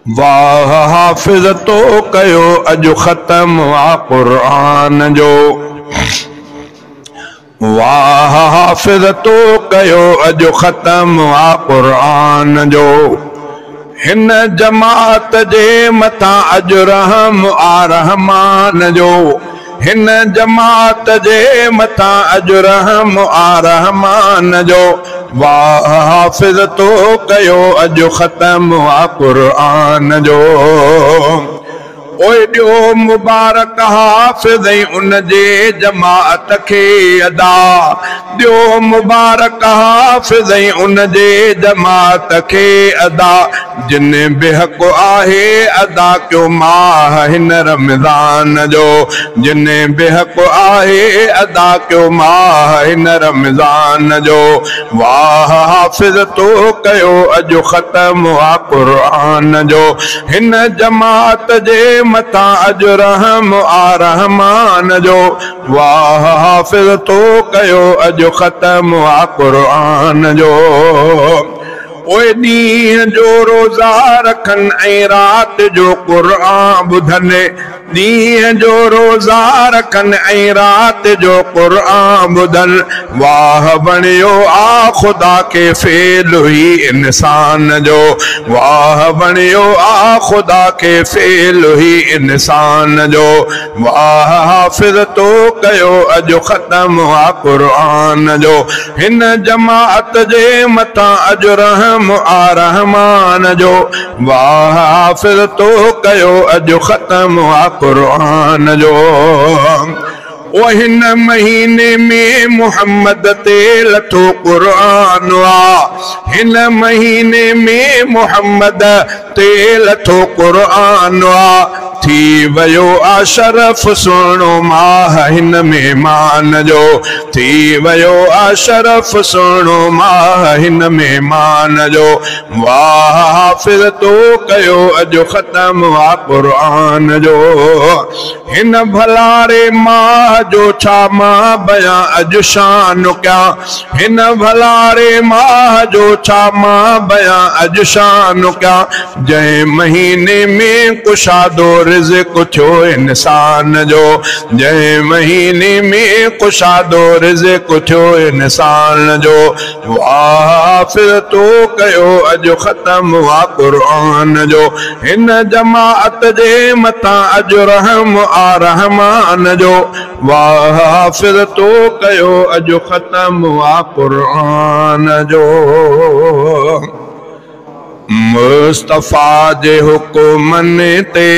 वाह हाफ़िज़ तो कयो अॼु ख़त्म आ क़ुरान जो। वाह हाफ़िज़ तो कयो अॼु ख़त्म आ क़ुरान जो। हिन जमात जे मथां अॼु रहम आ रहमान जो। हिन जमात जे मथां अॼु रहम आ रहमान जो। वाह हाफ़िज़ तो कयो अॼु ख़त्म आ क़ुरान जो। ओए ॾियो मुबारक हाफ़िज़ उन जे जमात खे अदा। ॾियो मुबारक हाफ़िज़ उन जे जमात खे अदा। जिन बेहक़ आहे अदा कयो माह हिन रमज़ान जो। जिन बेहक़ आहे अदा कयो माह हिन रमज़ान जो। वाह हाफ़िज़ तो कयो अॼु ख़त्म आ क़ुरान जो। हिन जमात जे मथां अॼु रहम आ रहमान जो। वाह हाफ़िज़ तो कयो अॼु ख़त्म आ क़ुरान जो। ओए ॾींहं जो रोज़ा रखनि ऐं राति जो क़ुरान ॿुधनि। ॾींहं जो रोज़ा रखनि ऐं राति जो क़ुरान ॿुधनि। वाह बणियो आ ख़ुदा के फेल हुई इंसान जो। वाह बणियो आ ख़ुदा के फेल हुई इंसान जो। वाह हाफ़िज़ तो कयो अॼु ख़त्म आ क़ुरान जो। हिन जमात जे मथां अॼु रहम आ रहमान जो। वाह हाफ़िज़ तो कयो अॼु ख़त्म आ क़ुरान जो। ओ हिन महीने में मुहम्मद ते लथो क़ुरान आ। हिन महीने में मुहम्मद ते लथो क़ुरान आ। थी वयो आ शरफ़ सुहिणो माह हिन महिमान जो। थी वयो आ शरफ़ सुहिणो माह हिन महिमान जो। वाह हाफ़िज़ तो कयो अॼु ख़त्म आ क़ुरान जो। हिन भलारे माह जो छा मां बयां अॼु शान कयां। हिन भलारे माह जो छा मां बयां अॼु शान कयां। जंहिं महीने में कुशादो रिज़्क़ थियो इंसान जो। जंहिं महीने में कुशादो रिज़्क़ थियो इंसान जो। वाह हाफ़िज़ तो कयो अॼु ख़त्म आ क़ुरान जो। हिन जमात जे मथां अॼु रहम आ रहमान जो। वाह हाफ़िज़ तो कयो अॼु ख़त्म आ क़ुरान जो। मुस्तफ़ा जे हुकुमन ते